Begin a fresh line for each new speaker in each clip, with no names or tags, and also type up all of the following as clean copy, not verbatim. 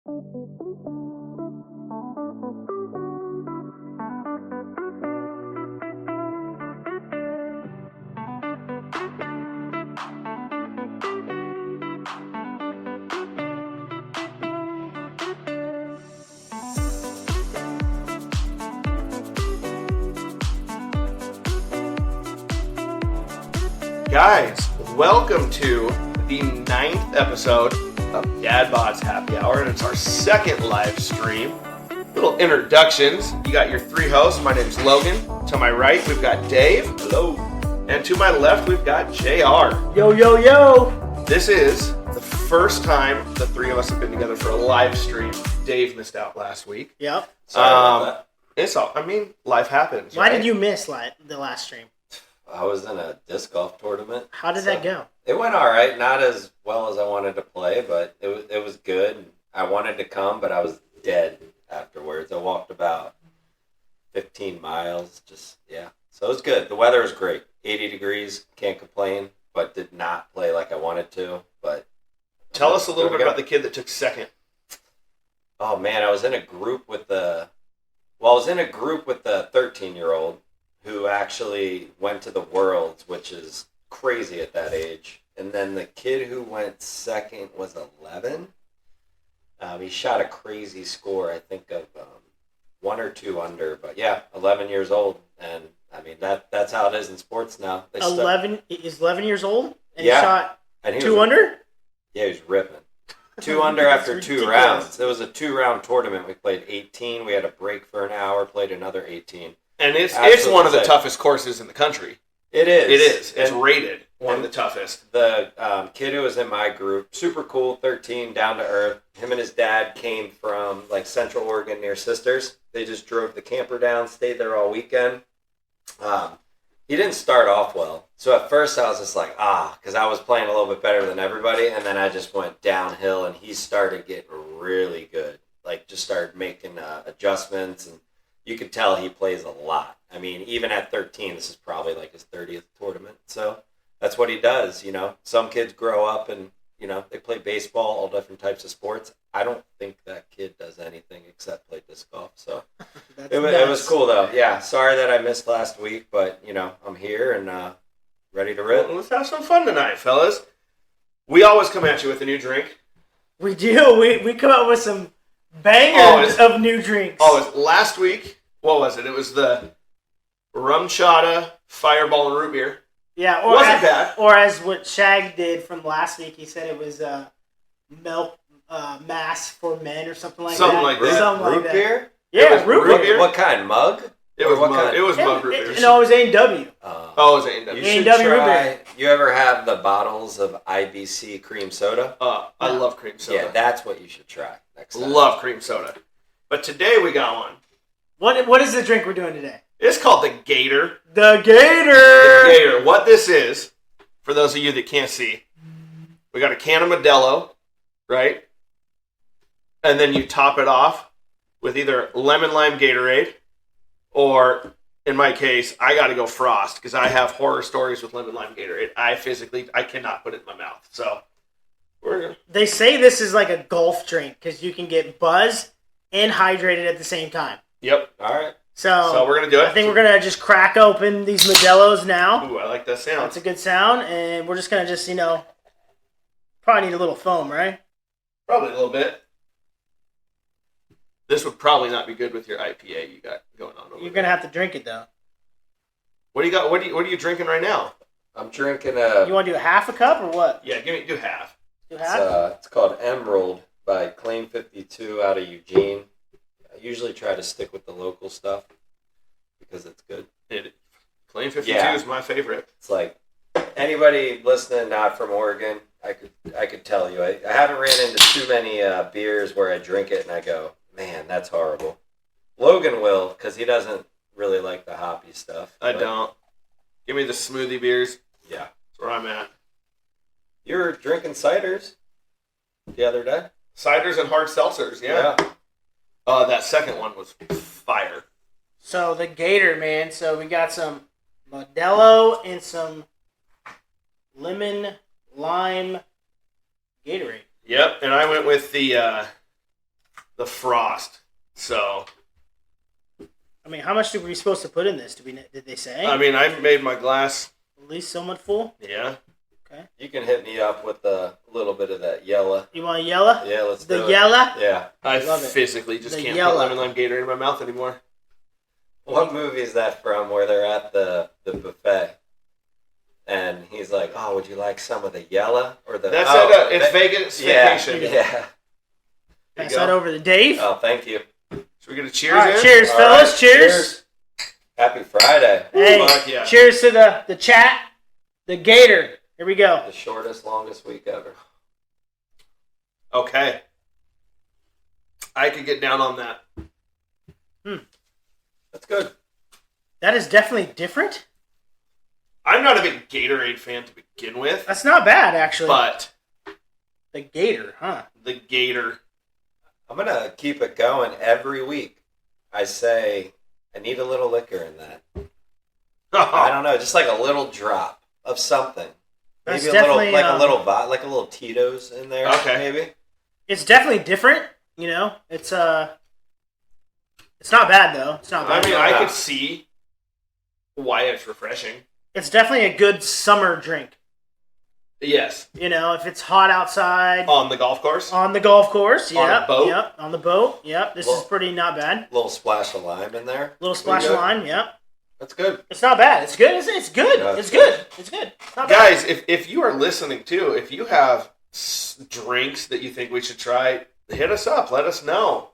Guys, welcome to the 9th episode of Dad Bods Happy Hour, and it's our second live stream. Little introductions. You got your three hosts. My name's Logan. To my right, we've got Dave. Hello. And to my left, we've got JR.
Yo, yo, yo.
This is the first time the three of us have been together for a live stream. Dave missed out last week.
Yep.
Sorry about that. Life happens.
Why did you miss the last stream?
I was in a disc golf tournament.
How did that go?
It went all right. Not as well as I wanted to play, but it was good. I wanted to come, but I was dead afterwards. I walked about 15 miles. So it was good. The weather was great. 80 degrees. Can't complain, but did not play like I wanted to. But
tell us a little bit about the kid that took second.
Oh man, I was in a group with the 13-year-old. Who actually went to the Worlds, which is crazy at that age. And then the kid who went second was 11. He shot a crazy score, I think of 1 or 2 under. But yeah, 11 years old. And I mean, that's how it is in sports now.
Is 11 years old? And
yeah.
He shot
and
2 under?
Yeah, he was ripping. 2 under after 2 rounds. It was a 2-round tournament. We played 18. We had a break for an hour, played another 18.
And it's one of the toughest courses in the country.
It is.
It is. It's rated one of the toughest.
The kid who was in my group, super cool, 13, down to earth. Him and his dad came from like Central Oregon near Sisters. They just drove the camper down, stayed there all weekend. He didn't start off well. So at first I was just like, because I was playing a little bit better than everybody. And then I just went downhill and he started getting really good. Like just started making adjustments, and you could tell he plays a lot. I mean, even at 13, this is probably like his 30th tournament. So that's what he does, you know. Some kids grow up and, you know, they play baseball, all different types of sports. I don't think that kid does anything except play disc golf. So it was cool, though. Yeah, sorry that I missed last week, but, you know, I'm here and ready to rip.
Well, let's have some fun tonight, fellas. We always come at you with a new drink.
We do. We come up with some bangers of new drinks.
Last week, what was it? It was the rum chata, fireball, and root beer.
Yeah,
wasn't bad.
Or as what Shag did from last week, he said it was milk mass for men or something like that.
Something like that.
Root beer?
Yeah, root beer.
What kind? Mug?
It was mug. It was mug root beer.
No, it was A&W.
It was A&W.
You should try. You ever have the bottles of IBC cream soda?
I love cream soda.
Yeah, that's what you should try next time.
Love cream soda. But today we got one.
What is the drink we're doing today?
It's called the Gator.
The Gator!
The Gator. What this is, for those of you that can't see, we got a can of Modelo, right? And then you top it off with either lemon lime Gatorade, or in my case, I got to go Frost because I have horror stories with lemon lime Gatorade. I cannot put it in my mouth. So
they say this is like a golf drink because you can get buzzed and hydrated at the same time.
Yep.
All right.
So
we're going to do it.
I think we're going to just crack open these Modelos now.
Ooh, I like that sound.
That's a good sound. And we're just going to probably need a little foam, right?
Probably a little bit. This would probably not be good with your IPA you got going on over there.
You're going to have to drink it, though.
What do you got? What are you drinking right now?
I'm drinking
You want to do a half a cup or what?
Yeah, do half.
Do half?
It's called Emerald by Claim 52 out of Eugene. I usually try to stick with the local stuff because it's good.
Claim 52 is my favorite.
It's like anybody listening not from Oregon, I could tell you. I haven't ran into too many beers where I drink it and I go, man, that's horrible. Logan will because he doesn't really like the hoppy stuff.
I don't. Give me the smoothie beers.
Yeah.
That's where I'm at.
You were drinking ciders the other day?
Ciders and hard seltzers, yeah. That second one was fire.
So the Gator, man. So we got some Modelo and some lemon lime Gatorade.
Yep, and I went with the the frost. So,
I mean, how much were we supposed to put in this? Did they say?
I mean, I made my glass.
At least somewhat full?
Yeah.
Okay.
You can hit me up with a little bit of that yellow.
You want yellow?
Yeah, let's do
The
it.
yellow?
Yeah.
I
Love it.
physically just
The
can't
yellow.
put lemon lime Gatorade in my mouth anymore.
What movie is that from where they're at the buffet? And he's like, oh, would you like some of the yellow? Or the
That's
oh,
it. It's Vegas
yeah,
vacation.
Yeah.
There you
Pass that
go.
over to Dave.
Oh, thank you.
Should we get a cheers
All right,
in?
cheers,
All
fellas.
right,
Cheers.
Happy Friday.
Hey,
Fuck yeah.
cheers to the chat. The Gator. Here we go.
The shortest, longest week ever.
Okay. I could get down on that.
That's good.
That is definitely different.
I'm not a big Gatorade fan to begin with,
That's not bad, actually.
but
The Gator, huh?
the Gator.
I'm going to keep it going every week. I say, I need a little liquor in that. I don't know, just like a little drop of something.
That's
Maybe a little,
definitely,
like a little Tito's in there.
Okay.
Maybe.
It's definitely different. You know, it's not bad though. It's not
I
bad.
mean, I could see why it's refreshing.
It's definitely a good summer drink.
Yes.
You know, if it's hot outside
On the golf course.
on the golf course,
On a
yep,
boat?
yep, on the boat, yep. This
Well-
is pretty not bad.
Little splash of lime in there.
Little splash of
good.
lime, yep.
That's good.
It's not bad. It's good. It's good.
Yeah,
It's
it's
good. It's good. It's not bad.
Guys, if you are listening too, if you have drinks that you think we should try, hit us up. Let us know.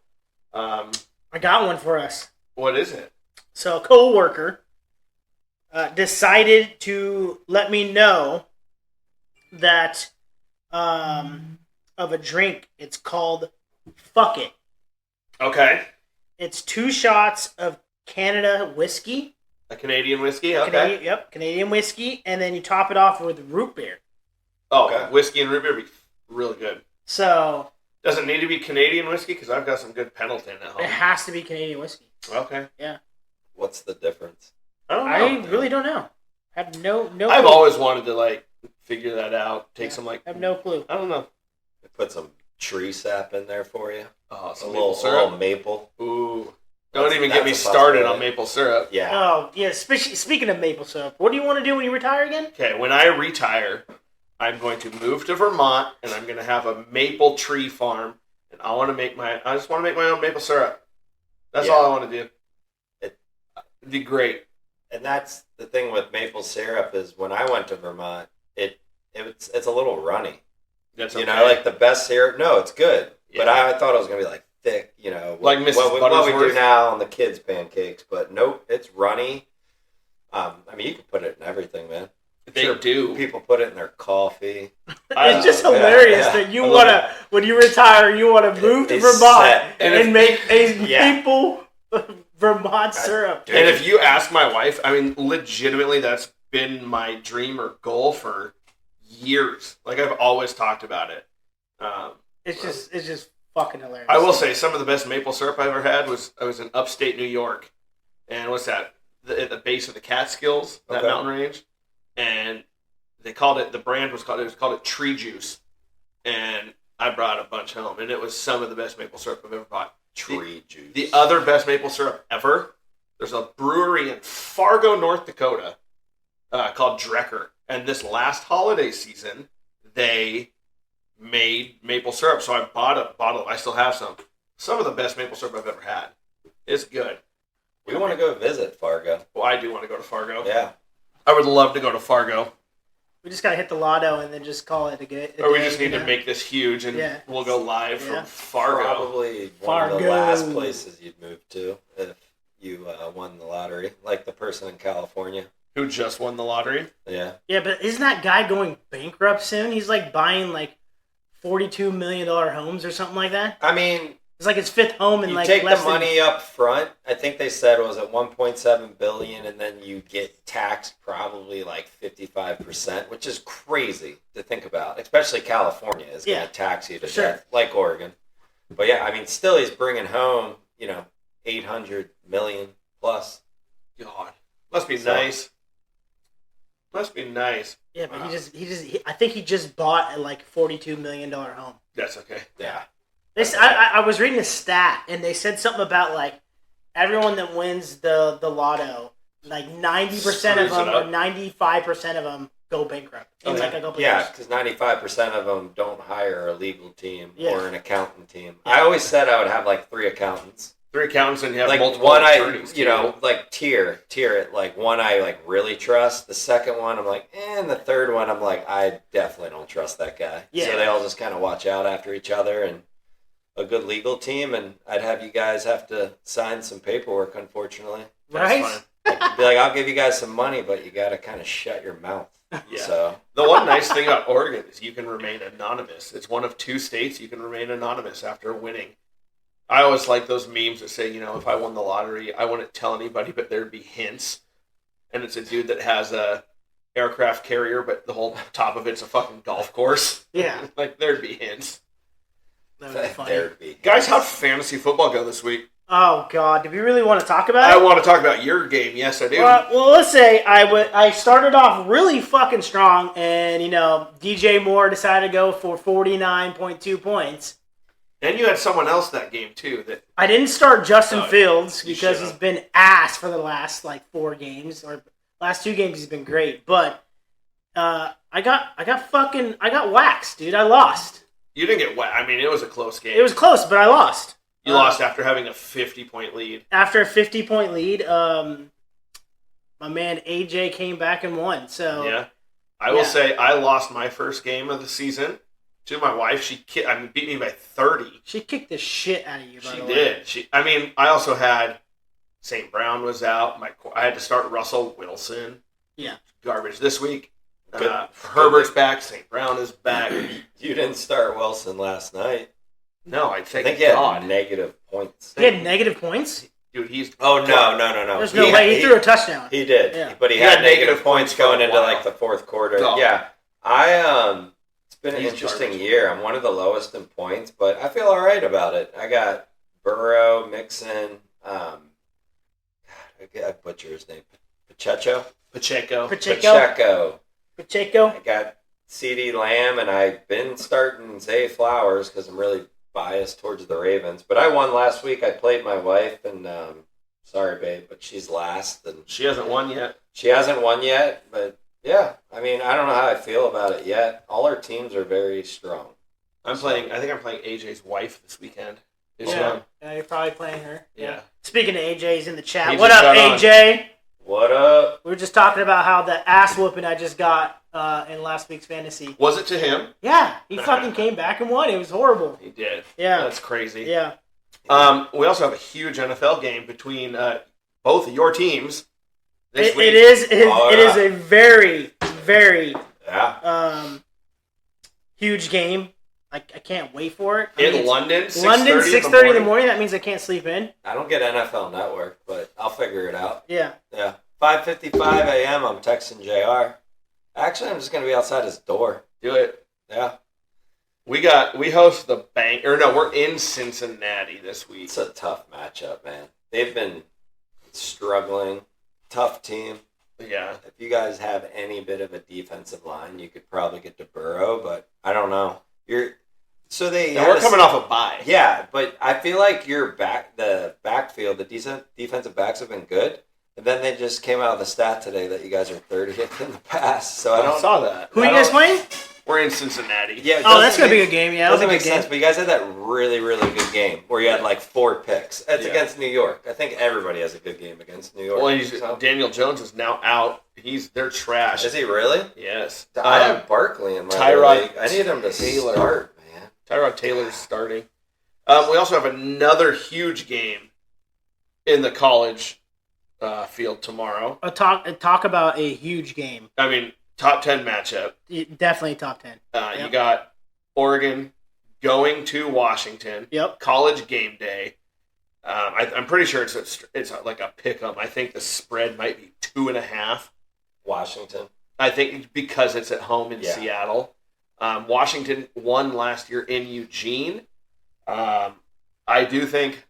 I got one for us.
What is it?
So a coworker decided to let me know that of a drink. It's called Fuck It.
Okay.
It's 2 shots of Canada whiskey.
A Canadian whiskey? Okay.
Canadian whiskey, and then you top it off with root beer.
Oh,
Okay.
whiskey and root beer would be really good.
So
Does it need to be Canadian whiskey? Because I've got some good Pendleton at
it
home.
has to be Canadian whiskey.
Okay.
What's the difference?
I don't know.
I really don't know. Have no
I've
clue.
always wanted to figure that out. Take some
have no clue.
I don't know.
They put some tree sap in there for you.
Oh,
A
some
little,
maple
a
syrup.
little maple.
Ooh. Don't
That's-
even get me
that's a
started on
possibility.
maple syrup.
Yeah.
Oh yeah. Speaking of maple syrup, what do you want to do when you retire again?
Okay, when I retire, I'm going to move to Vermont and I'm going to have a maple tree farm, and I just want to make my own maple syrup. That's
Yeah.
all I want to do.
It-
It'd be great.
And that's the thing with maple syrup is when I went to Vermont, it's a little runny.
That's
You
okay.
know, like the best syrup. No, it's good, but
Yeah.
I thought it was gonna be like thick. You know,
Like Mrs.
what we
Buttersworth?
do now on the kids' pancakes. But nope, it's runny. I mean, you can put it in everything, man.
they
Sure,
do.
People put it in their coffee.
It's just
yeah,
hilarious
yeah.
that you
I love
want to, when you retire, you want to move to
It's
Vermont
set.
and make a
Yeah.
maple Vermont syrup.
Dude.
And if you ask my wife, I mean, legitimately, that's been my dream or goal for years. Like, I've always talked about it.
It's just fucking hilarious.
I will say some of the best maple syrup I ever had was I was in upstate New York, and what's that? At the base of the Catskills, that
Okay.
mountain range, and they called it. The brand was called it Tree Juice, and I brought a bunch home, and it was some of the best maple syrup I've ever bought.
tree juice.
The other best maple syrup ever. There's a brewery in Fargo, North Dakota, called Drecker, and this last holiday season they made maple syrup, so I bought a bottle. I still have some. Some of the best maple syrup I've ever had. It's good.
We want to go visit Fargo.
Well, I do want to go to Fargo.
Yeah.
I would love to go to Fargo.
We just gotta hit the lotto and then just call it a good.
Or we just need to make this huge, and
Yeah.
we'll go live
Yeah.
from Fargo.
Probably one of the
Fargo.
last places you'd move to if you won the lottery, like the person in California.
Who just won the lottery?
Yeah.
Yeah, but isn't that guy going bankrupt soon? He's like buying like $42 million homes or something like that.
I mean,
It's like his 5th home in
you
like
take the
less
money up front. I think they said it was at 1.7 billion, and then you get taxed probably like 55%, which is crazy to think about. Especially California is going
Yeah.
to tax you to
Sure.
death, like Oregon. But yeah, I mean, still he's bringing home 800 million plus.
God, must be
So-
nice. Must be nice.
Yeah, but I think he just bought a like $42 million home.
That's okay.
Yeah.
I was reading a stat, and they said something about like everyone that wins the lotto, like 90% of
Screws
them
it
or
up.
95% of them go bankrupt in like a couple
Yeah,
years.
because 95% of them don't hire a legal team
Yeah.
or an accountant team.
Yeah.
I always said I would have like 3 accountants.
3 accountants and you have
Like
multiple
one
attorneys.
like tier it. Like one I like really trust. The second one I'm like, and the third one I'm like, I definitely don't trust that guy.
Yeah.
So they all just kind of watch out after each other, and a good legal team, and I'd have you guys have to sign some paperwork, unfortunately.
Right?
Fine.
Like, be like, I'll give you guys some money, but you got to kind of shut your mouth.
Yeah.
So
The one nice thing about Oregon is you can remain anonymous. It's one of 2 states you can remain anonymous after winning. I always like those memes that say, if I won the lottery, I wouldn't tell anybody, but there'd be hints. And it's a dude that has a aircraft carrier, but the whole top of it's a fucking golf course.
Yeah.
Like, there'd be hints.
That would be funny.
there'd be
Guys, how'd fantasy football go this week?
Oh, God. Do we really want to talk about
I
it?
want to talk about your game. Yes, I do.
Well, let's say I started off really fucking strong, and, DJ Moore decided to go for 49.2 points.
And you had someone else that game, too. That
I didn't start Justin
No,
Fields
you
because
should've.
he's been ass for the last, 4 games, or last 2 games he's been great, but I got waxed, dude. I lost.
You didn't get wet. I mean, it was a close game.
It was close, but I lost.
You lost after having a 50-point lead.
After a 50-point lead, my man AJ came back and won. So
Yeah. I will say I lost my first game of the season to my wife. She beat me by 30.
she kicked the shit out of you. By
She
the way.
did. I also had St. Brown was out. I had to start Russell Wilson.
Yeah.
Garbage this week.
Good.
Herbert's back. St. Brown is back.
You didn't start Wilson last night.
No, I
I
thank
think he had
God.
negative points.
He had negative points.
Dude, he's
Oh no!
There's no way he threw a touchdown.
He did,
Yeah.
but he
He
had
had
negative
negative
points
points for a
going into
while.
like the fourth quarter.
Oh.
Yeah, it's been an
He's
interesting
garbage.
year. I'm one of the lowest in points, but I feel all right about it. I got Burrow, Mixon. I butcher his name.
Pacheco.
Pacheco.
I got CD Lamb, and I've been starting Zay Flowers because I'm really biased towards the Ravens. But I won last week. I played my wife, and sorry, babe, but she's last, and
She hasn't won yet.
she hasn't won yet. But yeah, I mean, I don't know how I feel about it yet. All our teams are very strong.
I think I'm playing AJ's wife this weekend. Is she
Yeah.
on?
Yeah, you're probably playing her.
Yeah.
Speaking of AJ's in the chat,
He
what
just
up,
got on.
AJ?
What up?
We were just talking about how the ass whooping I just got in last week's fantasy.
Was it to him?
Yeah, he fucking came back and won. It was horrible.
He did.
Yeah.
That's crazy.
Yeah.
We also have a huge NFL game between both of your teams this
It
week.
is
Oh,
it
yeah.
is a very, very
Yeah.
huge game. I can't wait for it. I
In
mean, it's
London,
London, 6:30 in the morning. That means I can't sleep in.
I don't get NFL Network, but I'll figure it out.
Yeah.
Yeah. 5:55 a.m. I'm texting JR. Actually, I'm just gonna be outside his door.
Do it.
Yeah.
We host the bank, or no, we're in Cincinnati this week.
It's a tough matchup, man. They've been struggling. Tough team.
Yeah.
If you guys have any bit of a defensive line, you could probably get to Burrow, but I don't know.
And we're coming off a bye.
Yeah, but I feel like the backfield, the defensive backs have been good. And then they just came out with a stat today that you guys are 30th in the pass. So I
saw that.
Who are you guys playing?
We're in Cincinnati.
Yeah,
Oh, that's gonna be a good game. Yeah, that'll
Doesn't
be a
make
good
sense,
game.
but you guys had that really, really good game where you had like 4 picks. That's
Yeah.
against New York. I think everybody has a good game against New York.
Well,
So-
Daniel Jones is now out. They're trash.
Is he really?
Yes.
I have Barkley in my
Tyrod
league. I need him to
Taylor.
start, man.
Tyrod Taylor's starting. We also have another huge game in the college field tomorrow.
Talk about a huge game.
I mean, top 10 matchup.
Definitely top 10.
You
Yep.
got Oregon going to Washington.
Yep.
College game day. I'm pretty sure it's like a pick 'em. I think the spread might be 2.5.
Washington.
I think because it's at home in
Yeah.
Seattle. Washington won last year in Eugene. I do think,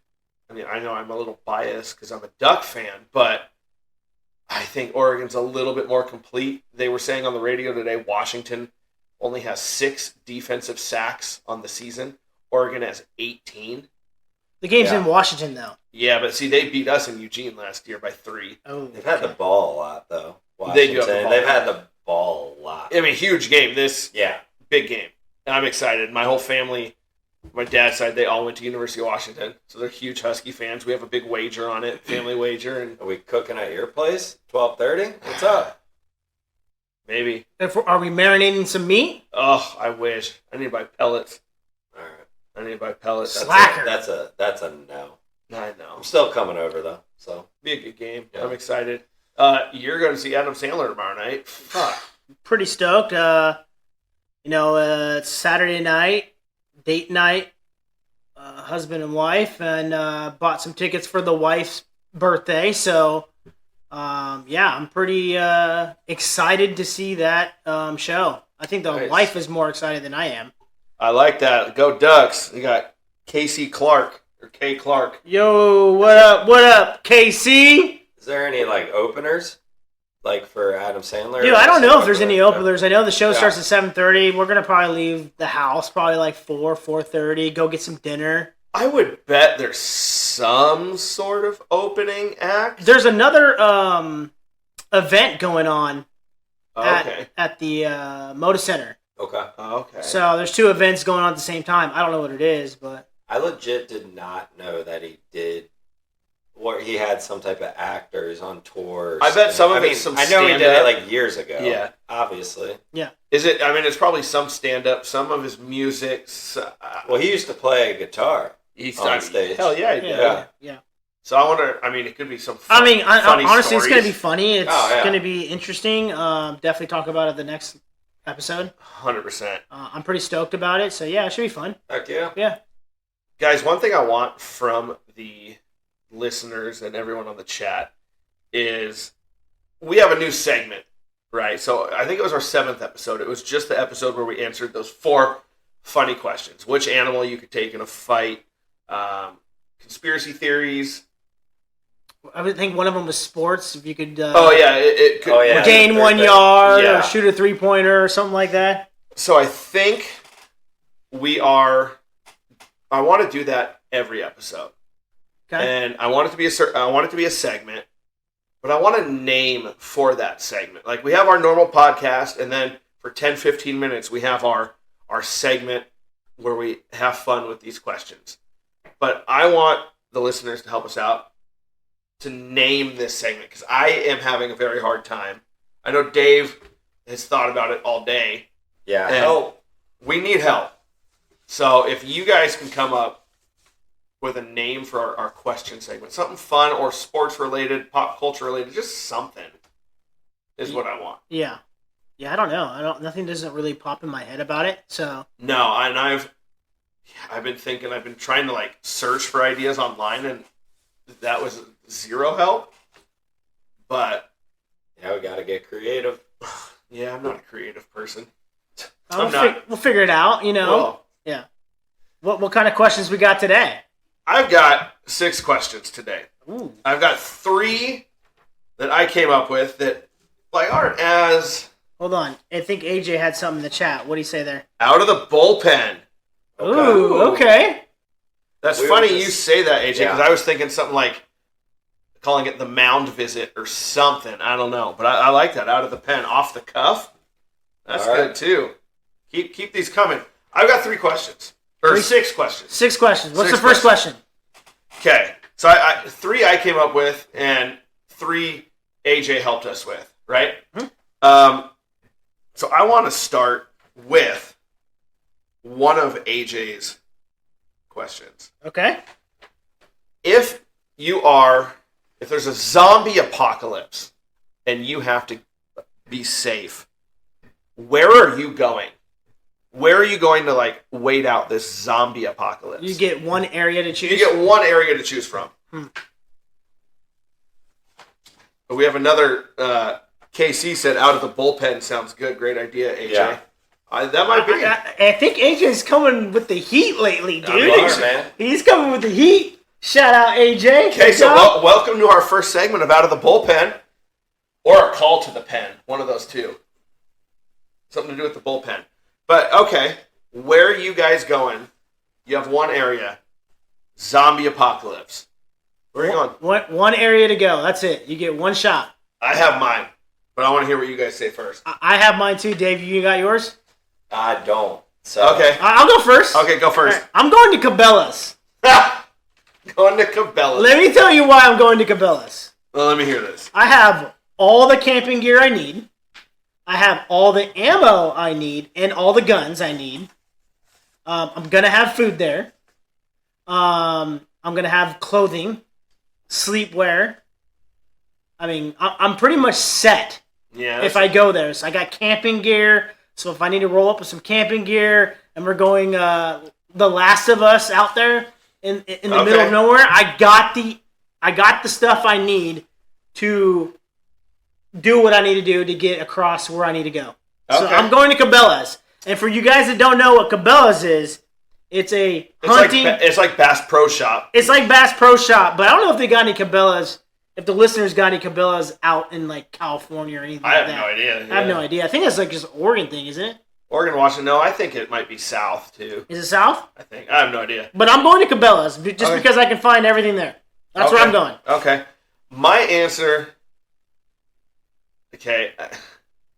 I know I'm a little biased because I'm a Duck fan, but I think Oregon's a little bit more complete. They were saying on the radio today, Washington only has 6 defensive sacks on the season. Oregon has 18.
The game's in Washington, though.
Yeah, but see, they beat us in Eugene last year by 3.
Oh,
they've had the ball a lot, though.
They do have the ball.
They've had the ball a lot.
I mean, huge game. Big game. And I'm excited. My whole family, my dad's side, they all went to University of Washington, so they're huge Husky fans. We have a big wager on it, family wager. And
are we cooking at your place? 12:30? What's up?
Maybe.
Are we marinating some meat?
Oh, I wish. I need to buy pellets.
All right.
I need to buy pellets.
Slacker.
That's a no.
I know.
I'm still coming over though, so
be a good game.
Yeah.
I'm excited. You're going to see Adam Sandler tomorrow night. Fuck.
Pretty stoked. It's Saturday night, date night, husband and wife, and bought some tickets for the wife's birthday. So, I'm pretty excited to see that show. I think the wife is more excited than I am.
I like that. Go Ducks. You got Casey Clark or K Clark.
Yo, what up? What up, KC?
is there any like openers? Like for Adam Sandler?
Dude, I don't know if there's any openers. I know the show starts at 7:30. We're gonna probably leave the house probably like 4:30. Go get some dinner.
I would bet there's some sort of opening act.
There's another event going on at the Moda Center.
Okay.
Okay.
So there's 2 events going on at the same time. I don't know what it is, but
I legit did not know that he did. Or he had some type of act, or he's on tour.
I bet some of it's some
I know he did it
stand-up.
like years ago.
Yeah.
Obviously.
yeah.
Is it? I mean, it's probably some stand-up. Some of his music.
Well, he used to play guitar
He's
on stage.
Hell yeah, he did.
Yeah.
So I wonder. I mean, it could be some.
I
funny
honestly, it's going to be
stories.
funny. It's
Oh, yeah.
going to be interesting. Definitely talk about it the next episode.
100%.
I'm pretty stoked about it. So yeah, it should be fun.
Heck yeah.
Yeah.
Guys, one thing I want from the listeners and everyone on the chat is we have a new segment, right? So I think it was our 7th episode. It was just the episode where we answered those 4 funny questions. Which animal you could take in a fight, conspiracy theories.
I would think one of them was sports. If you could
It could
gain 1
third
yard
Yeah.
or shoot a 3-pointer or something like that.
So I think I want to do that every episode.
Okay.
And I want it to be a segment, but I want a name for that segment. Like we have our normal podcast, and then for 10, 15 minutes we have our segment where we have fun with these questions. But I want the listeners to help us out to name this segment because I am having a very hard time. I know Dave has thought about it all day.
Yeah.
And
Help.
we need help. So if you guys can come up with a name for our question segment, something fun or sports related, pop culture related, just something is what I want.
Yeah. Yeah, I don't know. Nothing doesn't really pop in my head about it. So
No, and I've been trying to like search for ideas online, and that was zero help. But
Yeah, we gotta get creative.
yeah, I'm not a creative person.
we'll figure it out,
Well,
Yeah. What kind of questions we got today?
I've got 6 questions today.
Ooh.
I've got 3 that I came up with that like aren't as
Hold on. I think AJ had something in the chat. What do you say there?
out of the bullpen.
Ooh, okay.
That's
We
funny
were
you
just-
say that, AJ, because
Yeah.
I was thinking something like calling it the mound visit or something. I don't know, but I like that out of the pen, off the cuff. That's
All right.
good too. Keep these coming. I've got 3 questions or 6 questions.
6 questions. What's
6
the first question?
Okay, so I 3 I came up with, and 3 AJ helped us with. Right. So I want to start with one of AJ's questions.
Okay.
If there's a zombie apocalypse and you have to be safe, where are you going? Where are you going to like wait out this zombie apocalypse?
You get one area to choose.
You get one area to choose from. But we have another. KC said, "Out of the bullpen sounds good. Great idea, AJ."
Yeah.
That might be.
I think AJ's coming with the heat lately, dude.
You think so?
man.
He's coming with the heat. Shout out AJ.
Okay,
Good
so
job.
welcome to our first segment of Out of the Bullpen, or a call to the pen. One of those two. Something to do with the bullpen. But okay, where are you guys going? You have one area. Zombie apocalypse. Where are you going?
One area to go. That's it. You get one shot.
I have mine, but I want to hear what you guys say first.
I have mine too, Dave. You got yours?
I don't. So
Okay.
I'll go first.
Okay, go first.
Right, I'm going to Cabela's.
Going to Cabela's.
Let me tell you why I'm going to Cabela's.
Well, let me hear this.
I have all the camping gear I need. I have all the ammo I need and all the guns I need. I'm going to have food there. I'm going to have clothing, sleepwear. I mean, I'm pretty much set
Yeah.
if I go there. So I got camping gear. So if I need to roll up with some camping gear and we're going The Last of Us out there in the middle of nowhere, I got the stuff I need to do what I need to do to get across where I need to go. So I'm going to Cabela's. And for you guys that don't know what Cabela's is, it's a hunting...
It's like Bass Pro Shop.
It's like Bass Pro Shop, but I don't know if they got any Cabela's, if the listeners got any Cabela's out in like California or anything like that.
I have no idea.
I have no idea. I think it's like just an Oregon thing, isn't it?
Oregon, Washington. No, I think it might be south too.
Is it south?
I think. I have no idea.
But I'm going to Cabela's just because I can find everything there. That's where I'm going.
Okay. My answer... Okay.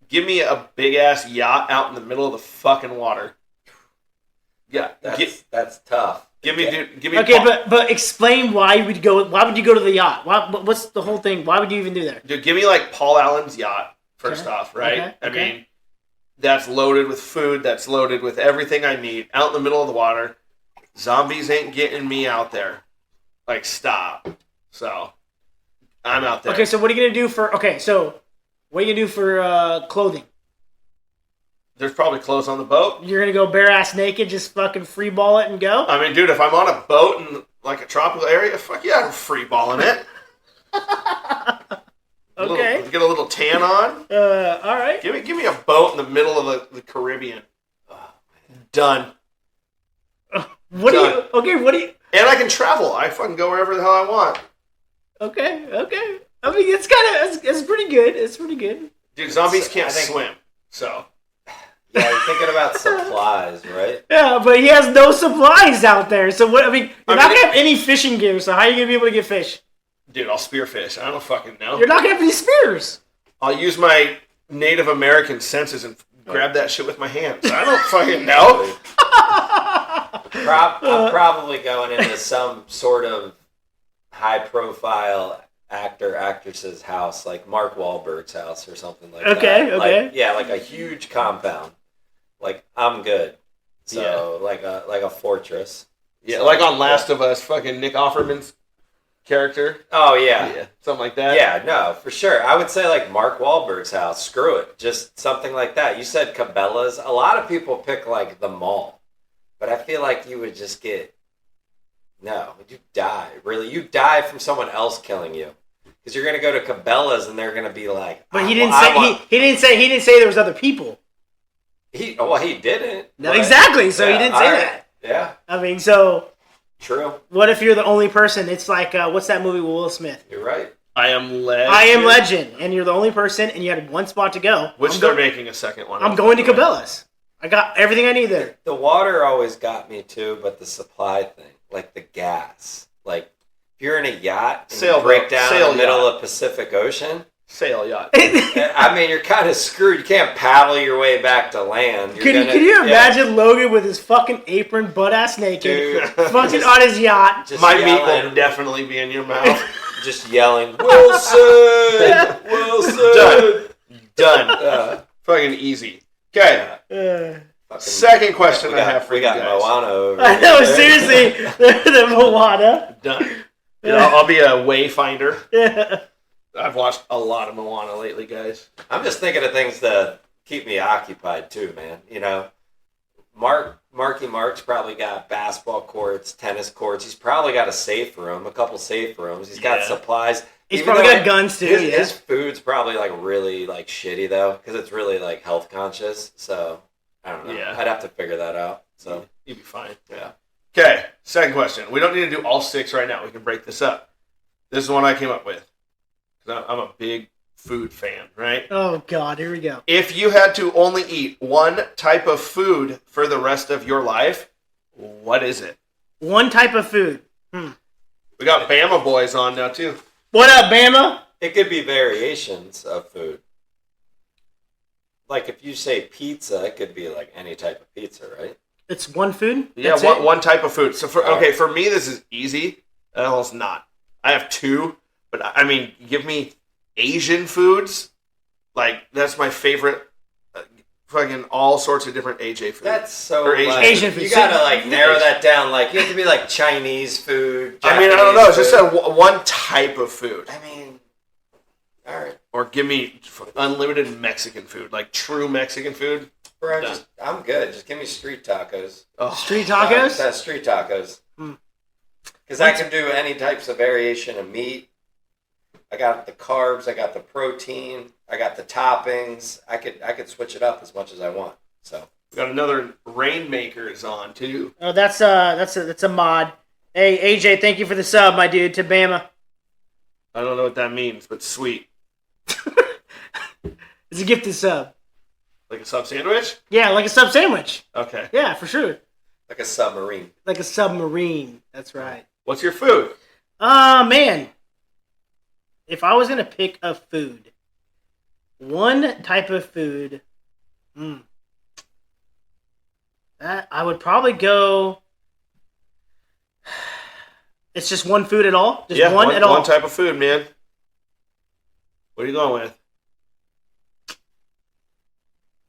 Give me a big-ass yacht out in the middle of the fucking water. Yeah.
That's tough.
Give me...
Okay, but explain why you would go. Why would you go to the yacht? What's the whole thing? Why would you even do there?
Dude, give me like Paul Allen's yacht, first off, right?
Okay.
I mean, that's loaded with food. That's loaded with everything I need. Out in the middle of the water. Zombies ain't getting me out there. Like, stop. So, I'm out there.
Okay, so what are you going to do for... Okay, so what are you going to do for clothing?
There's probably clothes on the boat.
You're going to go bare-ass naked, just fucking free ball it and go?
I mean, dude, if I'm on a boat in like a tropical area, fuck yeah, I'm free balling it.
Okay.
Get a little tan on.
All right.
Give me a boat in the middle of the Caribbean. Done.
What do you...
And I can travel. I fucking go wherever the hell I want.
Okay. I mean, it's pretty good. It's pretty good.
Dude, zombies can't swim, so...
Yeah, you're thinking about supplies, right?
Yeah, but he has no supplies out there. So what? I mean, you're not gonna have any fishing gear. So how are you gonna be able to get fish?
Dude, I'll spearfish. I don't fucking know.
You're not gonna have any spears.
I'll use my Native American senses and grab that shit with my hands. I don't fucking know.
I'm probably going into some sort of high-profile actress's house, like Mark Wahlberg's house or something like that.
Okay.
Like a huge compound. Like, I'm good. So, like a fortress.
Yeah,
so,
like on Last of Us, fucking Nick Offerman's character.
Oh, yeah.
Something like that.
Yeah, no, for sure. I would say like Mark Wahlberg's house. Screw it. Just something like that. You said Cabela's. A lot of people pick like the mall. But I feel like you would just get... No, you die. Really, you die from someone else killing you. Because you're gonna go to Cabela's and they're gonna be like...
But he didn't say there was other people.
He didn't.
No, exactly. So he didn't say that.
Yeah.
I mean, so...
True.
What if you're the only person? It's like, what's that movie with Will Smith?
You're right.
I Am Legend.
I Am Legend. And you're the only person and you had one spot to go.
Which they're making a second one.
I'm going to Cabela's. I got everything I need there.
The water always got me too, but the supply thing. Like the gas. Like, if you're in a yacht and you break down in the middle of the Pacific Ocean...
Sail yacht.
I mean, you're kind of screwed. You can't paddle your way back to land.
Can you imagine Logan with his fucking apron, butt-ass naked,
Dude,
fucking on his yacht?
My meat will definitely be in your mouth.
Just yelling, Wilson! Wilson!
Done. Fucking easy. Okay. Second question I have for you guys.
We got Moana over
I know, seriously. The Moana.
Done. Dude, I'll be a wayfinder.
Yeah.
I've watched a lot of Moana lately, guys.
I'm just thinking of things to keep me occupied too, man. You know, Marky Mark's probably got basketball courts, tennis courts. He's probably got a couple safe rooms. He's got supplies.
He's probably got guns too.
His food's probably like really like shitty though, because it's really like health conscious. So I don't know.
Yeah.
I'd have to figure that out. So
you'd be fine.
Yeah.
Okay. Second question. We don't need to do all 6 right now. We can break this up. This is one I came up with. I'm a big food fan, right?
Oh, God, here we go.
If you had to only eat one type of food for the rest of your life, what is it?
One type of food.
We got Bama boys on now too.
What up, Bama?
It could be variations of food. Like if you say pizza, it could be like any type of pizza, right?
It's one food?
Yeah,
That's it?
one type of food. So for me, this is easy. It's not. I have two, but I mean, give me Asian foods. Like that's my favorite. Fucking all sorts of different AJ food.
That's so
Or Asian.
like,
Asian food.
You gotta like narrow that down. Like you have to be like Chinese food.
I mean, I don't know. It's just one type of food.
I mean, all right.
Or give me unlimited Mexican food, like true Mexican food.
Bro, I'm good. Just give me street tacos.
Oh.
Street tacos?
That's street tacos. Because I can do any types of variation of meat. I got the carbs. I got the protein. I got the toppings. I could switch it up as much as I want. So
We got another Rainmaker is on too.
Oh, that's a mod. Hey, AJ, thank you for the sub, my dude, to Bama.
I don't know what that means, but sweet.
It's a gifted sub.
Like a sub sandwich?
Yeah, like a sub sandwich.
Okay.
Yeah, for sure.
like a submarine.
Like a submarine. That's right.
What's your food?
Man. If I was going to pick a food, one type of food, that I would probably go. It's just one food at all? Just one at all?
One type of food, man. What are you going with?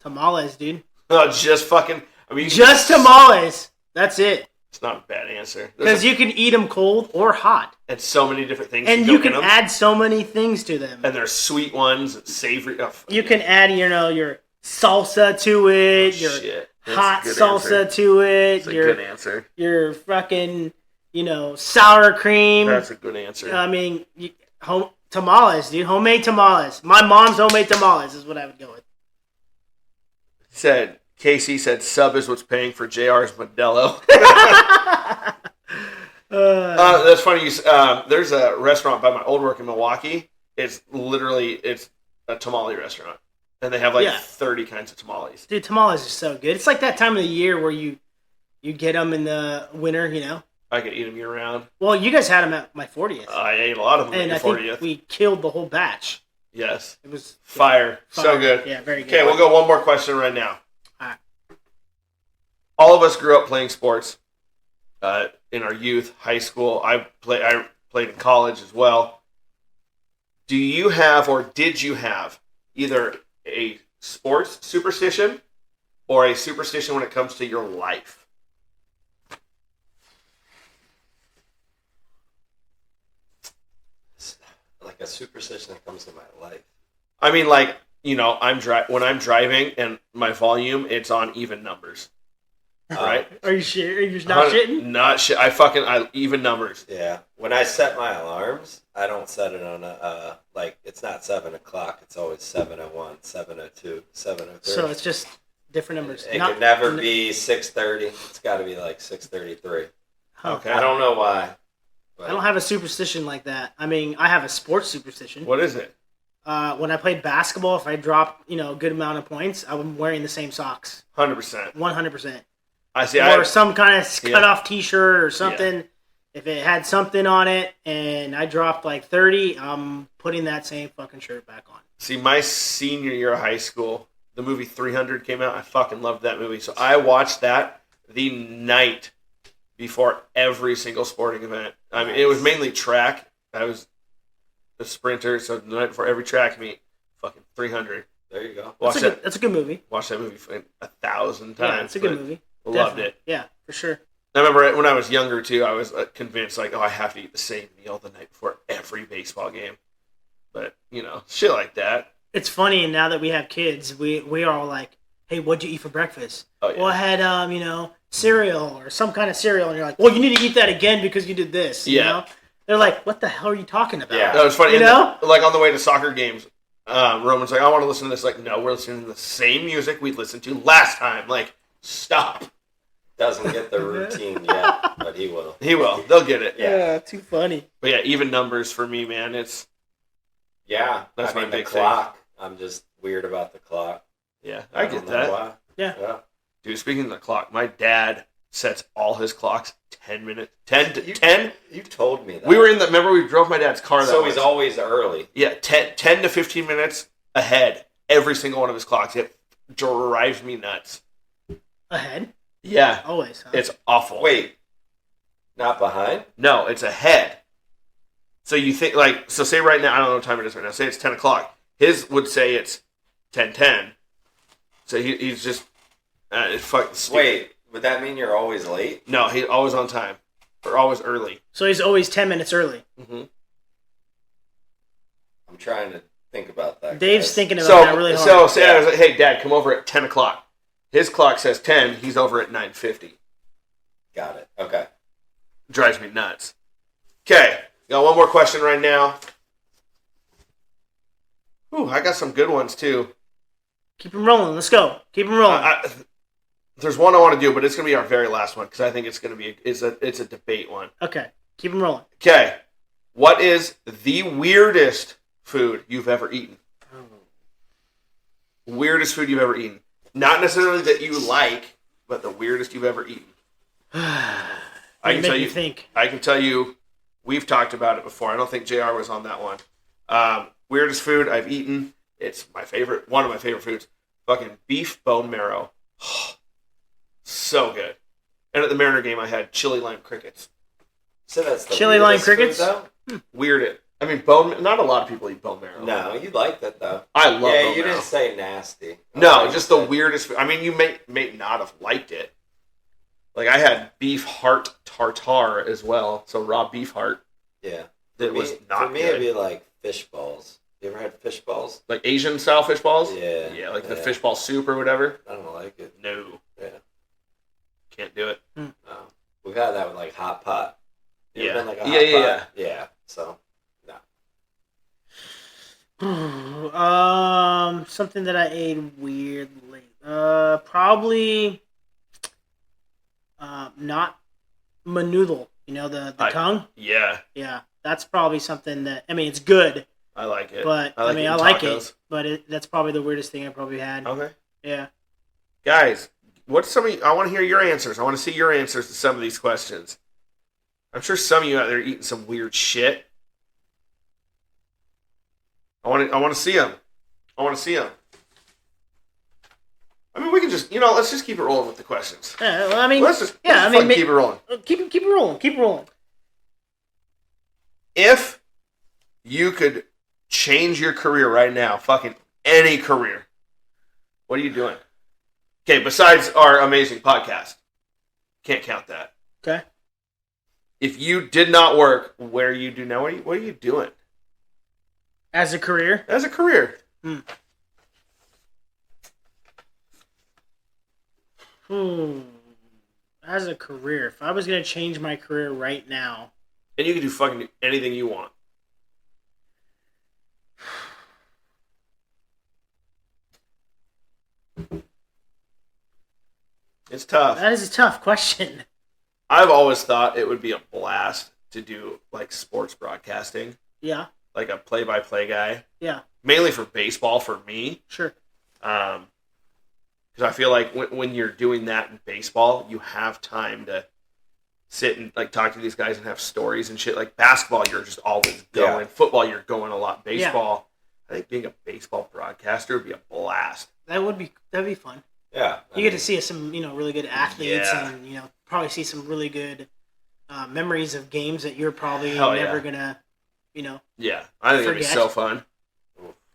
Tamales, dude.
No, just fucking. I mean,
Just tamales. That's it.
It's not a bad answer.
Because you can eat them cold or hot.
And so many different things.
And
to
you
go
can
in them.
add so many things to them.
And there's sweet ones, savory. Oh,
You can add, your salsa to it, your
shit. That's
hot
a good
salsa
answer.
to it,
That's a good answer.
your fucking, sour cream.
That's a good answer.
I mean, tamales, dude. Homemade tamales. My mom's homemade tamales is what I would go with.
Casey said sub is what's paying for JR's Modelo. That's funny. There's a restaurant by my old work in Milwaukee. It's a tamale restaurant. And they have 30 kinds of tamales.
Dude, tamales are so good. It's like that time of the year where you get them in the winter,
I could eat them year round.
Well, you guys had them at my 40th.
I ate a lot of them
and
at
I
your
think
40th.
we killed the whole batch.
Yes.
It was
Fire. So good.
Yeah, very good.
Okay, we'll go one more question right now.
All right.
All of us grew up playing sports in our youth, high school. I played in college as well. Do you have or did you have either a sports superstition or a superstition when it comes to your life?
Like a superstition that comes to my life.
I mean, when I'm driving and my volume, it's on even numbers. Right?
Are you sure? Are you not shitting?
Not shit. I even numbers.
Yeah. When I set my alarms, I don't set it on it's not 7 o'clock. It's always 7:01, 7:02, 7:03.
So it's just different numbers.
It could never be 6:30. It's got to be like 6:33.
Huh.
Okay.
I don't know why.
I don't have a superstition like that. I mean, I have a sports superstition.
What is it?
When I played basketball, if I dropped, a good amount of points, I'm wearing the same socks.
100%.
100%.
I see.
Or some kind of cut-off T-shirt or something.
Yeah.
If it had something on it and I dropped like 30, I'm putting that same fucking shirt back on.
See, my senior year of high school, the movie 300 came out. I fucking loved that movie. So I watched that the night before every single sporting event. I mean, it was mainly track. I was a sprinter, so the night before every track meet, fucking 300.
There you go.
That's a good movie.
Watched that movie 1,000 times.
Yeah, it's a good movie.
Loved it.
Yeah, for sure.
I remember when I was younger, too, I was convinced, I have to eat the same meal the night before every baseball game. But, shit like that.
It's funny, now that we have kids, we are all like, hey, what'd you eat for breakfast?
Oh, yeah.
Well, I had, cereal or some kind of cereal. And you're like, well, you need to eat that again because you did this. You know? They're like, what the hell are you talking about?
Yeah, that was funny. On the way to soccer games, Roman's like, I want to listen to this. Like, no, we're listening to the same music we listened to last time. Like, stop.
Doesn't get the routine yet, but he will.
He will. They'll get it.
Yeah, too funny.
But yeah, even numbers for me, man. That's my big
clock. I'm just weird about the clock.
Yeah, I get that.
Why.
Yeah.
Dude, speaking of the clock, my dad sets all his clocks 10 minutes. 10 to 10.
You told me that.
We were remember we drove my dad's car that
So
once.
he's always early.
Yeah, 10 to 15 minutes ahead. Every single one of his clocks. It drives me nuts.
Ahead?
Yeah.
Always, huh?
It's awful.
Wait. Not behind?
No, it's ahead. So you think, so say right now, I don't know what time it is right now. Say it's 10 o'clock. His would say it's 10:10. So he's just, it's fucking stupid.
Wait, would that mean you're always late?
No, he's always on time. Or always early.
So he's always 10 minutes early.
Mm-hmm.
I'm trying to think about that.
Dave's
guys.
thinking about that really hard.
So say I was like, hey, Dad, come over at 10 o'clock. His clock says 10. He's over at 9:50.
Got it. Okay.
Drives me nuts. Okay. Got one more question right now. Ooh, I got some good ones, too.
Keep him rolling. Let's go. Keep him rolling.
There's one I want to do, but it's going to be our very last one because I think it's going to be it's a debate one.
Okay. Keep him rolling.
Okay. What is the weirdest food you've ever eaten? Weirdest food you've ever eaten. Not necessarily that you like, but the weirdest you've ever eaten. I can tell you.
Think.
I can tell you. We've talked about it before. I don't think JR was on that one. Weirdest food I've eaten. It's my favorite. One of my favorite foods. Fucking beef bone marrow. So good. And at the Mariner game, I had chili lime crickets.
So that's the
chili lime
weirdest
crickets?
food, though?
Weird. I mean, bone. Not a lot of people eat bone marrow.
No, you like that though.
I love bone
Yeah,
marrow.
you didn't say nasty.
No, just the weirdest food. I mean, you may not have liked it. Like, I had beef heart tartare as well. So raw beef heart.
Yeah.
That was not
For me,
good.
it'd be like fish balls. You ever had fish balls?
Like Asian style fish balls?
Yeah.
Yeah, like the
Yeah.
fish ball soup or whatever.
I don't like it.
No.
Yeah.
Can't do it.
No. We've had that with like hot pot. You ever
Yeah.
been like a
Yeah,
hot
yeah,
pot? Yeah. So, no.
Something that I ate weirdly. Probably not manoodle. You know, the tongue?
Yeah,
Yeah. That's probably something that, I mean, it's good,
I like it.
but I
eating
like
tacos.
it. But that's probably the weirdest thing I probably had.
Okay.
Yeah.
Guys, what's some of you, I want to hear your answers. I want to see your answers to some of these questions. I'm sure some of you out there are eating some weird shit. I want to see them. I want to see them. I mean, we can just, let's just keep it rolling with the questions.
Yeah, well, I mean,
Let's just
yeah,
fucking keep it rolling.
Keep it rolling. Keep it rolling.
If you could change your career right now, fucking any career, what are you doing? Okay, besides our amazing podcast. Can't count that.
Okay.
If you did not work where you do now, what are you doing?
As a career?
As a career.
As a career, if I was going to change my career right now.
And you can do fucking anything you want. It's tough.
That is a tough question.
I've always thought it would be a blast to do like sports broadcasting,
Yeah.
like a play-by-play guy.
Yeah.
Mainly for baseball for me.
Sure.
Because I feel like when you're doing that in baseball, you have time to sit and like talk to these guys and have stories and shit. Like basketball, you're just always going.
Yeah.
Football, you're going a lot. Baseball, I think being a baseball broadcaster would be a blast.
That'd be fun.
Yeah.
You get to see some, really good athletes,
Yeah.
and probably see some really good memories of games that you're probably
Hell
never
yeah.
gonna,
Yeah, I think it'd be
Forget.
so fun.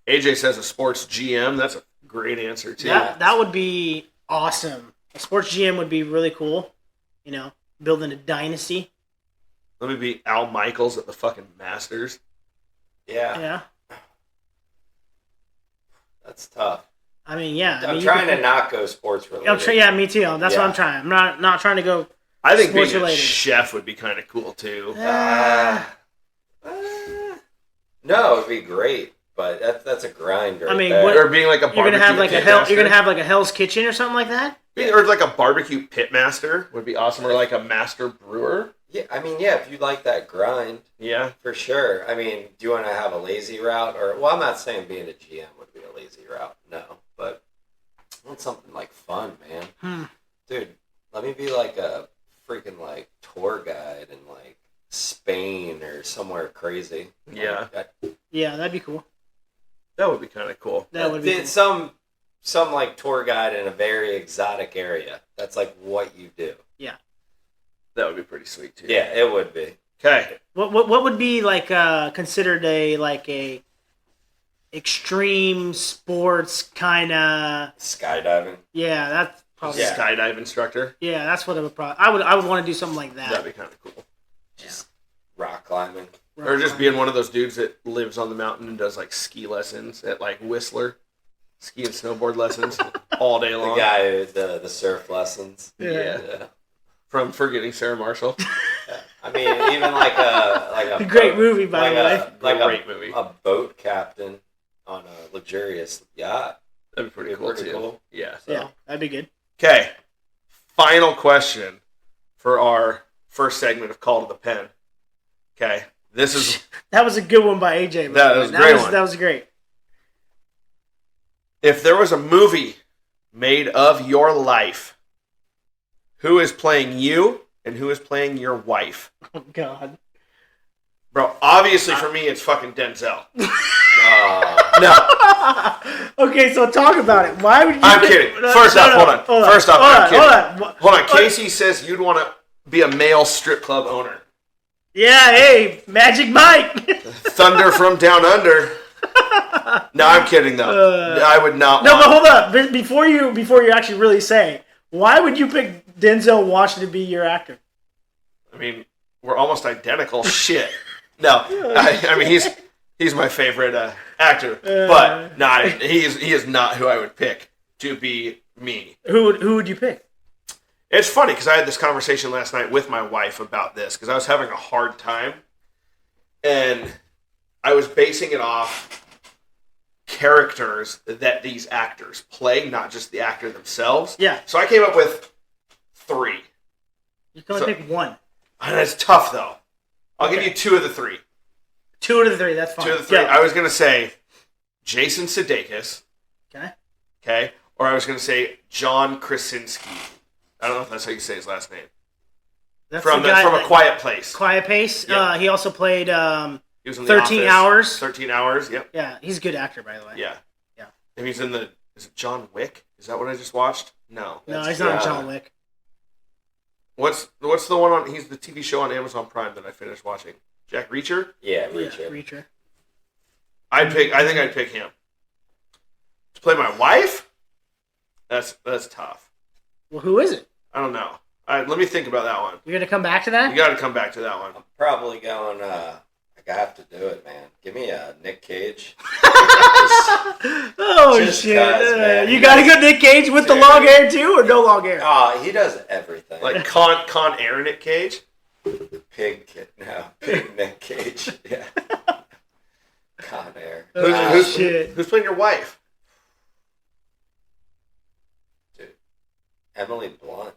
AJ says a sports GM. That's a great answer too.
That would be awesome. A sports GM would be really cool. Building a dynasty.
Let me be Al Michaels at the fucking Masters.
Yeah.
Yeah.
That's tough.
I mean, yeah.
I'm trying to not go sports related.
Yeah, me too. That's
Yeah.
what I'm trying. I'm not trying to go.
I think
Sports
being
related.
a chef would be kind of cool too.
No, it'd be great, but that's a grind right
I mean,
there.
what-
Or being like a
You're
barbecue
gonna have like
pitmaster.
you're gonna have like a Hell's Kitchen or something like that.
Or like a barbecue pitmaster would be awesome. Or like a master brewer.
Yeah, I mean, yeah, if you like that grind,
Yeah.
for sure. I mean, do you want to have a lazy route? Well, I'm not saying being a GM would be a lazy route, no. But I want something like fun, man. Dude, Let me be like a freaking like tour guide in like Spain or somewhere crazy.
Yeah.
Yeah, that'd be cool.
That would be kind of cool.
That would be cool.
Some like tour guide in a very exotic area. That's like what you do.
Yeah.
That would be pretty sweet too.
Yeah, it would be.
Okay.
What would be like considered a extreme sports kind of
Skydiving.
Yeah, that's probably
Skydive instructor.
Yeah, that's what it would probably. I would want to do something like that.
That'd be kind of cool.
Just rock climbing.
Or just being one of those dudes that lives on the mountain and does like ski lessons at like Whistler, ski and snowboard lessons all day long.
The guy who the surf lessons.
Yeah.
From Forgetting Sarah Marshall.
I mean, even like a
great movie, by the way.
Great movie.
A boat captain on a luxurious yacht.
That'd be pretty cool too. Cool. Yeah.
So. Yeah, that'd be good.
Okay. Final question for our first segment of Call to the Pen. Okay.
That was a good one by AJ.
That was a great one.
That was great.
If there was a movie made of your life, who is playing you and who is playing your wife?
Oh, God.
Bro, obviously for me, it's fucking Denzel.
No.
Okay, so talk about it. Why would you?
I'm kidding. First off, I'm kidding. Hold on. Casey says you'd want to be a male strip club owner.
Yeah, hey, Magic Mike.
Thunder from Down Under. No, I'm kidding though. I would not.
No, but hold up. Before you actually really say, why would you pick Denzel Washington to be your actor?
I mean, we're almost identical. Shit. No, I mean he's my favorite actor, but he is not who I would pick to be me.
Who would you pick?
It's funny because I had this conversation last night with my wife about this because I was having a hard time, and I was basing it off characters that these actors play, not just the actor themselves.
Yeah.
So I came up with 3.
You can only pick one.
And it's tough though. I'll give you 2 of the 3.
2 out of the 3, that's fine.
2 of the 3. I was going to say Jason Sudeikis. Okay. Or I was going to say John Krasinski. I don't know if that's how you say his last name.
That's
from A Quiet Place.
Quiet Place.
Yep.
He also played
he was in
13 Hours.
13 Hours, yep.
Yeah, he's a good actor, by the way.
Yeah. And he's in is it John Wick? Is that what I just watched? No.
No, he's not John Wick.
What's the one on? He's the TV show on Amazon Prime that I finished watching. Jack Reacher.
Yeah, Reacher.
Reacher.
I think I'd pick him to play my wife. That's tough.
Well, who is it?
I don't know. Let me think about that one.
You're gonna come back to that?
You got to come back to that one.
I'm probably going. I have to do it, man. Give me a Nick Cage.
Just shit! You gotta go Nick Cage with the long hair too, or no long hair?
Oh, he does everything.
Like Con Air Nick Cage.
Pig Nick Cage. Yeah. Con Air.
Who's playing your wife?
Dude, Emily Blunt.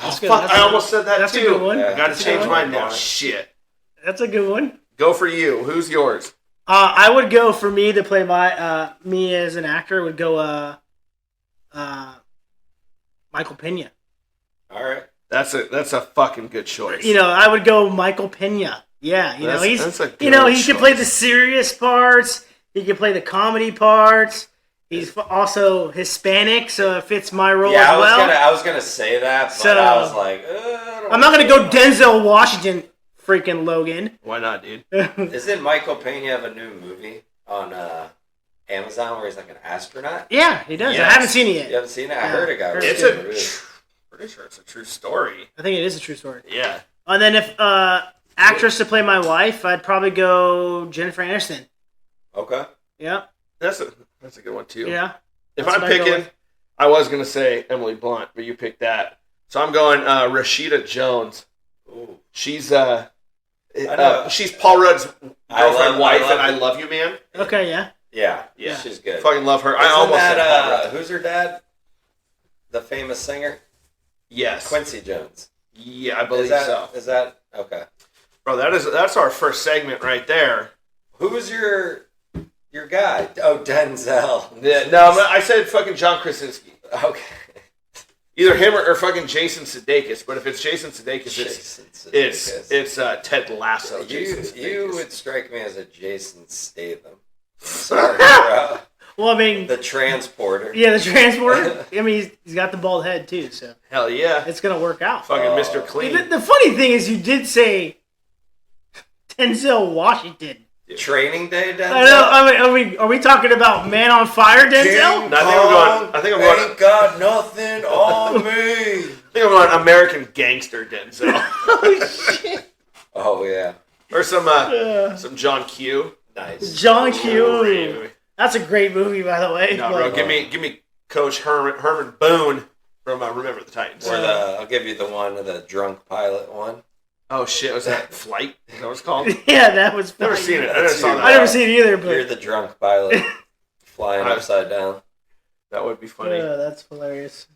Oh, fuck, I almost said that
that's
too.
A good one.
I gotta change mine now. Shit.
That's a good one.
Go for you. Who's yours?
I would go for me to play me as an actor. Would go Michael Pena.
All right.
That's a fucking good choice.
I would go Michael Pena. Yeah,
that's a good
he can play the serious parts. He can play the comedy parts. He's also Hispanic, so it fits my role as well.
I was gonna say that, but I was like,
I'm not gonna go Denzel Washington, freaking Logan.
Why not, dude?
Isn't Michael Pena have a new movie on Amazon where he's like an astronaut?
Yeah, he does.
Yes.
I haven't seen it yet.
You haven't seen it? I heard it got.
Pretty sure it's a true story.
I think it is a true story.
Yeah.
And then if actress to play my wife, I'd probably go Jennifer Aniston.
Okay.
Yeah.
That's a good one too.
Yeah.
If I'm picking, I was gonna say Emily Blunt, but you picked that, so I'm going Rashida Jones.
Ooh.
She's Paul Rudd's girlfriend, wife, and I Love You, Man.
Okay. Yeah.
Yeah. She's good.
Fucking love her.
Isn't
I almost said Paul Rudd.
Who's her dad? The famous singer.
Yes.
Quincy Jones.
Yeah, I believe so.
Is that okay?
Bro, that's our first segment right there.
Who was your guy? Oh, Denzel.
Yeah, no, I said fucking John Krasinski.
Okay.
Either him or fucking Jason Sudeikis. But if it's Jason Sudeikis, it's Ted Lasso.
You would strike me as a Jason Statham. Sorry, bro.
Well, I mean,
the transporter.
Yeah, the transporter. I mean, he's got the bald head too, so
hell yeah,
it's gonna work out.
Fucking Mr. Clean.
The funny thing is, you did say Denzel Washington.
Training Day, Denzel.
I mean, are we talking about Man on Fire, Denzel?
No, I think I'm going.
Ain't got nothing on me.
I think I'm going American Gangster Denzel.
Oh shit.
Oh yeah.
Or some John Q.
Nice.
John Q. That's a great movie, by the way.
No, bro, give me Coach Herman Boone from Remember the Titans.
Or I'll give you the drunk pilot one.
Oh shit, was that Flight? Is that what it's called?
Yeah, that was funny.
Never seen it. I never saw that.
I never seen it either, but
You're the drunk pilot flying upside down.
That would be funny.
Yeah, that's hilarious.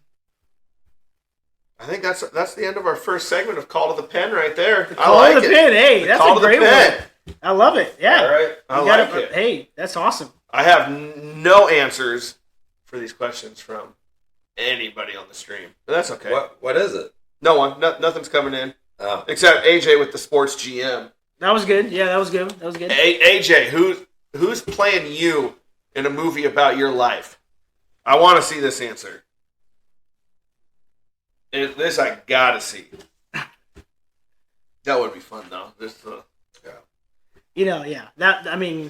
I think that's the end of our first segment of Call to the Pen right there.
Call to the Pen, hey, that's a great one. I love it. Yeah.
All right.
I like it.
Hey, that's awesome.
I have no answers for these questions from anybody on the stream. But that's okay.
What is it?
No one. Nothing's coming in.
Oh.
Except AJ with the sports GM.
That was good. Yeah, that was good.
AJ, who's playing you in a movie about your life? I want to see this answer. This I gotta see. That would be fun though.
That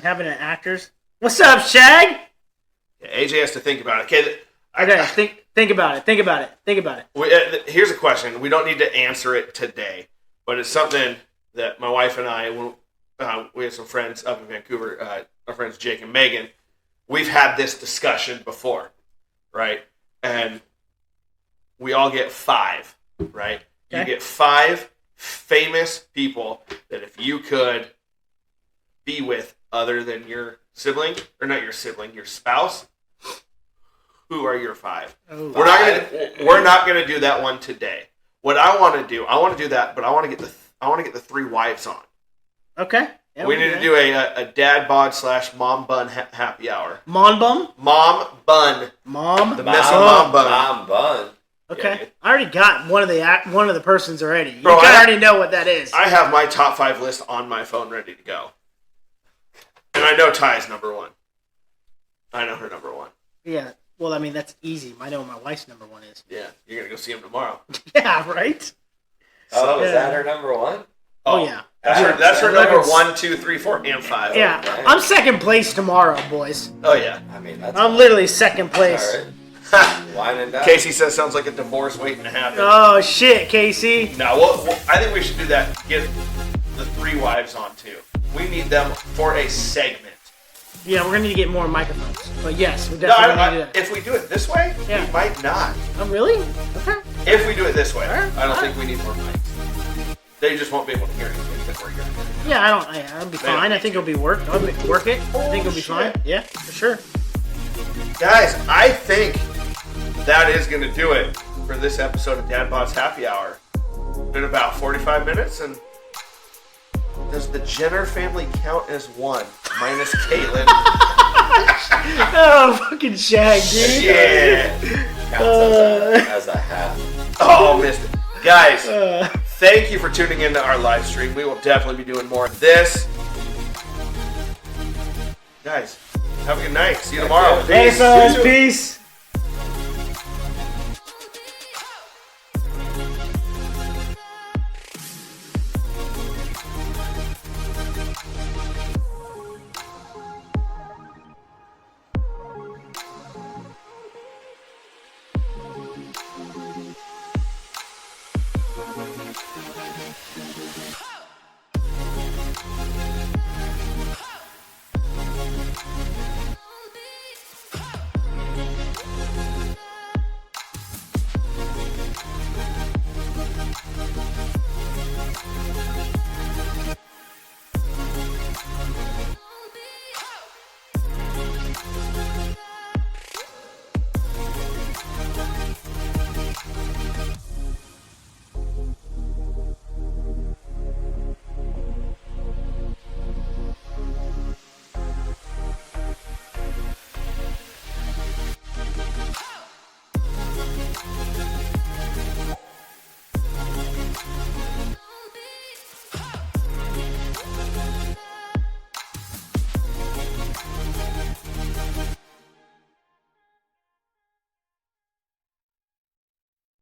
having an actors. What's up, Shag?
Yeah, AJ has to think about it.
Okay, think about it.
Here's a question. We don't need to answer it today, but it's something that my wife and I, we have some friends up in Vancouver, our friends Jake and Megan. We've had this discussion before, right? And we all get 5, right? Okay. You get 5 famous people that if you could be with other than your sibling, or not your sibling, your spouse, who are your 5? Oh, we're not gonna do that one today. What I want to do that, but I want to get the 3 wives on.
Okay.
Yeah, we need to do a dad bod / mom bun happy hour.
Mom bun.
The messy mom bun.
Mom bun.
Okay, yeah. I already got one of the persons already. You already know what that is.
I have my top 5 list on my phone ready to go, and I know Ty's number 1. I know her number 1.
Yeah. Well, I mean, that's easy. I know what my wife's number 1 is.
Yeah, you're going to go see him tomorrow.
Yeah, right?
Oh, is that her number 1?
Oh yeah.
That's her number 1, 2, 3, 4, and 5.
Yeah, okay. I'm second place tomorrow, boys.
Oh, yeah.
I mean,
I'm literally second place.
All right. Wine and dine.
Casey says sounds like a divorce waiting to happen.
Oh, shit, Casey.
No, well, I think we should do that. Get the 3 wives on, too. We need them for a segment.
Yeah, we're going to need to get more microphones. But yes, we're definitely going to do that.
If we do it this way, we might not.
Oh, really? Okay.
If we do it this way, I don't think we need more mics. They just won't be able to hear anything that we're hearing.
Yeah, I'll be fine. I think it'll be work it. I think it'll be fine. Yeah, for sure.
Guys, I think that is going to do it for this episode of Dad Bods Happy Hour. Been about 45 minutes, and does the Jenner family count as 1 minus Caitlin?
Oh, fucking Shag, dude.
Yeah.
Counts as a half.
Oh, missed it. Guys, thank you for tuning into our live stream. We will definitely be doing more of this. Guys, have a good night. See you tomorrow.
Peace. Peace.